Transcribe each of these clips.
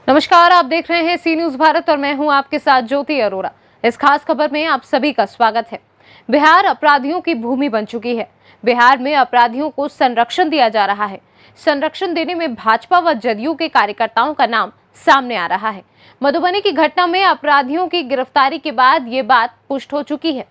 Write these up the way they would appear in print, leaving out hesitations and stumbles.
नमस्कार, आप देख रहे हैं सी न्यूज भारत और मैं हूं आपके साथ ज्योति अरोरा। इस खास खबर में आप सभी का स्वागत है। बिहार अपराधियों की भूमि बन चुकी है। बिहार में अपराधियों को संरक्षण दिया जा रहा है। संरक्षण देने में भाजपा व जदयू के कार्यकर्ताओं का नाम सामने आ रहा है। मधुबनी की घटना में अपराधियों की गिरफ्तारी के बाद ये बात पुष्ट हो चुकी है।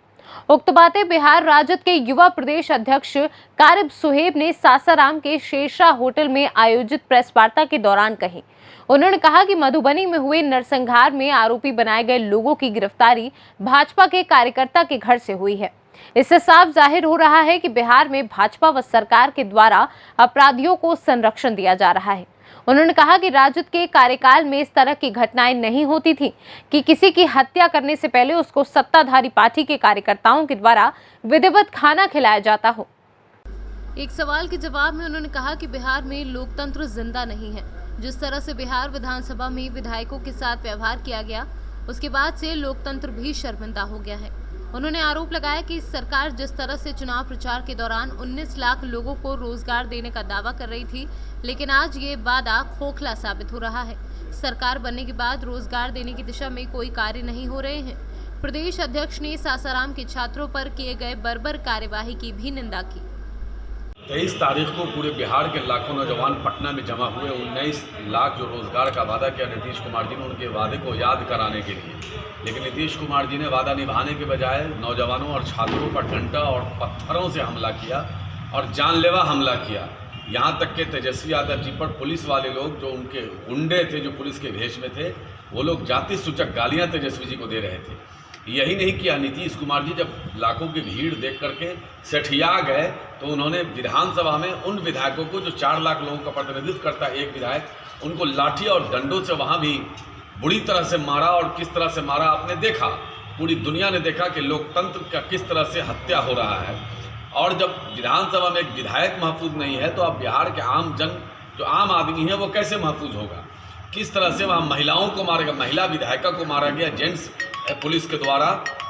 उक्त बातें बिहार राजद के युवा प्रदेश अध्यक्ष कारिब सुहेब ने सासाराम के शेरशाह होटल में आयोजित प्रेस वार्ता के दौरान कही। उन्होंने कहा कि मधुबनी में हुए नरसंहार में आरोपी बनाए गए लोगों की गिरफ्तारी भाजपा के कार्यकर्ता के घर से हुई है। इससे साफ जाहिर हो रहा है कि बिहार में भाजपा व सरकार के द्वारा अपराधियों को संरक्षण दिया जा रहा है। उन्होंने कहा कि राजद के कार्यकाल में इस तरह की घटनाएं नहीं होती थी कि किसी की हत्या करने से पहले उसको सत्ताधारी पार्टी के कार्यकर्ताओं के द्वारा विधिवत खाना खिलाया जाता हो। एक सवाल के जवाब में उन्होंने कहा कि बिहार में लोकतंत्र जिंदा नहीं है। जिस तरह से बिहार विधानसभा में विधायकों के साथ व्यवहार किया गया, उसके बाद से लोकतंत्र भी शर्मिंदा हो गया है। उन्होंने आरोप लगाया कि सरकार जिस तरह से चुनाव प्रचार के दौरान 19 लाख लोगों को रोजगार देने का दावा कर रही थी, लेकिन आज ये वादा खोखला साबित हो रहा है। सरकार बनने के बाद रोजगार देने की दिशा में कोई कार्य नहीं हो रहे हैं। प्रदेश अध्यक्ष ने सासाराम के छात्रों पर किए गए बर्बर कार्यवाही की भी निंदा की। 23 तारीख को पूरे बिहार के लाखों नौजवान पटना में जमा हुए। 19 लाख जो रोजगार का वादा किया नीतीश कुमार जी ने, उनके वादे को याद कराने के लिए, लेकिन नीतीश कुमार जी ने वादा निभाने के बजाय नौजवानों और छात्रों पर डंडा और पत्थरों से हमला किया और जानलेवा हमला किया। यहाँ तक कि तेजस्वी यादव जी पर पुलिस वाले लोग, जो उनके गुंडे थे, जो पुलिस के भेष में थे, वो लोग जाति सूचक गालियाँ तेजस्वी जी को दे रहे थे। यही नहीं किया, नीतीश कुमार जी जब लाखों की भीड़ देख करके सेठिया गए तो उन्होंने विधानसभा में उन विधायकों को, जो 4 लाख लोगों का प्रतिनिधित्व करता है एक विधायक, उनको लाठी और डंडों से वहाँ भी बुरी तरह से मारा। और किस तरह से मारा आपने देखा, पूरी दुनिया ने देखा कि लोकतंत्र का किस तरह से हत्या हो रहा है। और जब विधानसभा में एक विधायक महफूज नहीं है तो अब बिहार के आम जन, जो आम आदमी है, वो कैसे महफूज होगा? किस तरह से वहाँ महिलाओं को मारेगा, महिला विधायिका को मारा गया जेंट्स पुलिस के द्वारा,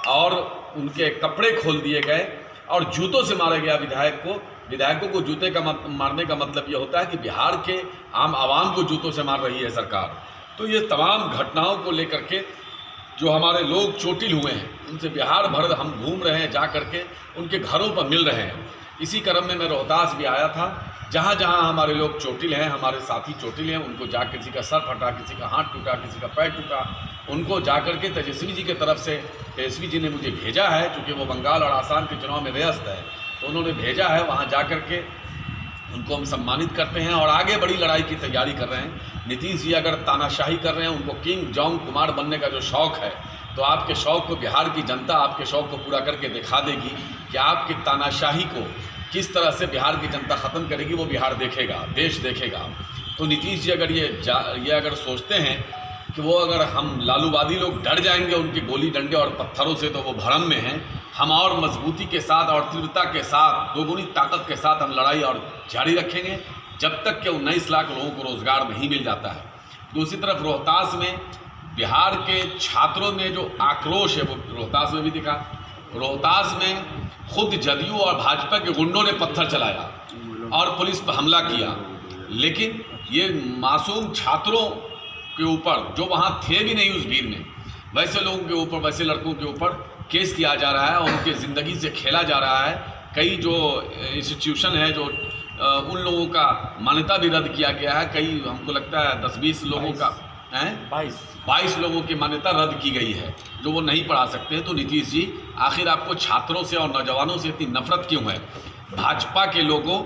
और उनके कपड़े खोल दिए गए और जूतों से मारा गया विधायकों को जूते का मारने का मतलब ये होता है कि बिहार के आम आवाम को जूतों से मार रही है सरकार। तो ये तमाम घटनाओं को लेकर के जो हमारे लोग चोटिल हुए हैं, उनसे बिहार भर हम घूम रहे हैं, जा करके उनके घरों पर मिल रहे हैं। इसी क्रम में मैं रोहतास भी आया था, जहाँ जहाँ हमारे लोग चोटिल हैं, हमारे साथी चोटिल हैं, उनको जा किसी का सर फटा, किसी का हाथ टूटा, किसी का पैर टूटा, उनको जा करके तेजस्वी जी की तरफ से, तेजस्वी जी ने मुझे भेजा है, क्योंकि वो बंगाल और आसाम के चुनाव में व्यस्त है, तो उन्होंने भेजा है, वहाँ जा करके उनको हम सम्मानित करते हैं और आगे बड़ी लड़ाई की तैयारी कर रहे हैं। नीतीश जी अगर तानाशाही कर रहे हैं, उनको किंग जॉन्ग कुमार बनने का जो शौक़ है, तो आपके शौक़ को बिहार की जनता आपके शौक़ को पूरा करके दिखा देगी कि आपकी तानाशाही को किस तरह से बिहार की जनता ख़त्म करेगी। वो बिहार देखेगा, देश देखेगा। तो नीतीश जी अगर ये अगर सोचते हैं कि वो, अगर हम लालूवादी लोग डर जाएंगे उनके गोली डंडे और पत्थरों से, तो वो भ्रम में हैं। हम और मजबूती के साथ और तीव्रता के साथ, दोगुनी ताकत के साथ हम लड़ाई और जारी रखेंगे जब तक कि 19 लाख लोगों को रोज़गार नहीं मिल जाता है। दूसरी तरफ रोहतास में बिहार के छात्रों में जो आक्रोश है, वो रोहतास में भी दिखा। रोहतास में खुद जदयू और भाजपा के गुंडों ने पत्थर चलाया और पुलिस पर हमला किया, लेकिन ये मासूम छात्रों के ऊपर, जो वहाँ थे भी नहीं उस भीड़ में, वैसे लोगों के ऊपर, वैसे लड़कों के ऊपर केस किया जा रहा है और उनके ज़िंदगी से खेला जा रहा है। कई जो इंस्टीट्यूशन है, जो उन लोगों का मान्यता भी रद्द किया गया है। कई, हमको लगता है 10-20 लोगों का, 22 लोगों की मान्यता रद्द की गई है, जो वो नहीं पढ़ा सकते हैं। तो नीतीश जी, आखिर आपको छात्रों से और नौजवानों से इतनी नफरत क्यों है? भाजपा के लोगों,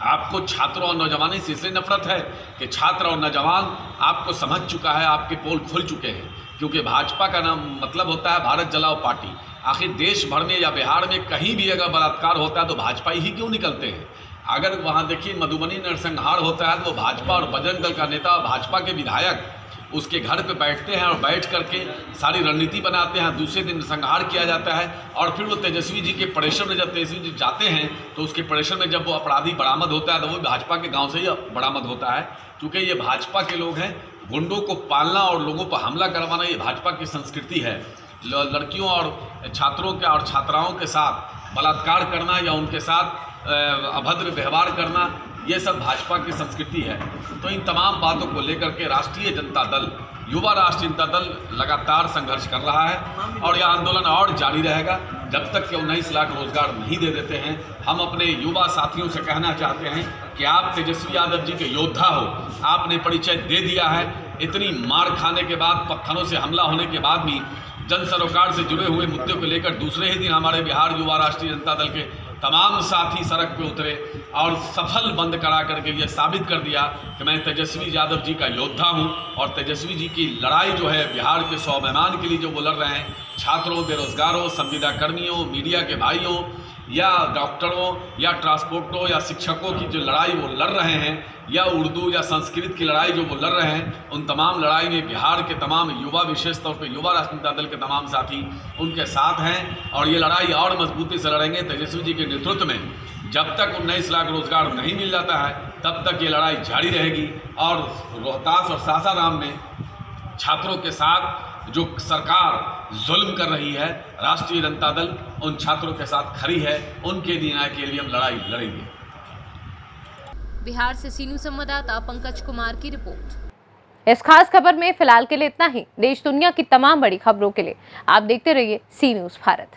आपको छात्रों और नौजवानों से इसलिए नफरत है कि छात्र और नौजवान आपको समझ चुका है, आपके पोल खुल चुके हैं। क्योंकि भाजपा का नाम मतलब होता है भारत जलाओ पार्टी। आखिर देश भर में या बिहार में कहीं भी अगर बलात्कार होता है तो भाजपा ही क्यों निकलते हैं? अगर वहाँ देखिए मधुबनी नरसंहार होता है तो भाजपा और बजरंग दल का नेता, भाजपा के विधायक उसके घर पे बैठते हैं और बैठ करके सारी रणनीति बनाते हैं। दूसरे दिन संहार किया जाता है और फिर वो तेजस्वी जी के प्रेशर में, जब तेजस्वी जी जाते हैं तो उसके प्रेशर में जब वो अपराधी बरामद होता है तो वो भाजपा के गांव से ही बरामद होता है। क्योंकि ये भाजपा के लोग हैं, गुंडों को पालना और लोगों पर हमला करवाना ये भाजपा की संस्कृति है। लड़कियों और छात्रों के और छात्राओं के साथ बलात्कार करना या उनके साथ अभद्र व्यवहार करना, ये सब भाजपा की संस्कृति है। तो इन तमाम बातों को लेकर के राष्ट्रीय जनता दल, युवा राष्ट्रीय जनता दल लगातार संघर्ष कर रहा है और यह आंदोलन और जारी रहेगा जब तक कि 19 लाख रोजगार नहीं दे देते हैं। हम अपने युवा साथियों से कहना चाहते हैं कि आप तेजस्वी यादव जी के योद्धा हो, आपने परिचय दे दिया है। इतनी मार खाने के बाद, पत्थरों से हमला होने के बाद भी जन सरोकार से जुड़े हुए मुद्दों को लेकर दूसरे ही दिन हमारे बिहार युवा राष्ट्रीय जनता दल के तमाम साथी सड़क पे उतरे और सफल बंद करा करके ये साबित कर दिया कि मैं तेजस्वी यादव जी का योद्धा हूं और तेजस्वी जी की लड़ाई जो है बिहार के स्वाभिमान के लिए जो वो लड़ रहे हैं, छात्रों, बेरोजगारों, संविदा कर्मियों, मीडिया के भाइयों या डॉक्टरों या ट्रांसपोर्टरों या शिक्षकों की जो लड़ाई वो लड़ रहे हैं, या उर्दू या संस्कृत की लड़ाई जो वो लड़ रहे हैं, उन तमाम लड़ाई में बिहार के तमाम युवा, विशेष तौर पे युवा राष्ट्रीय जनता दल के तमाम साथी उनके साथ हैं और ये लड़ाई और मजबूती से लड़ेंगे तेजस्वी जी के नेतृत्व में। जब तक 19 लाख रोजगार नहीं मिल जाता है तब तक ये लड़ाई जारी रहेगी और रोहतास और सासाराम में छात्रों के साथ जो सरकार जुल्म कर रही है, राष्ट्रीय जनता दल उन छात्रों के साथ खड़ी है। उनके न्याय के लिए हम लड़ाई लड़ेंगे। बिहार से सीनू संवाददाता पंकज कुमार की रिपोर्ट। इस खास खबर में फिलहाल के लिए इतना ही। देश दुनिया की तमाम बड़ी खबरों के लिए आप देखते रहिए सी न्यूज़ भारत।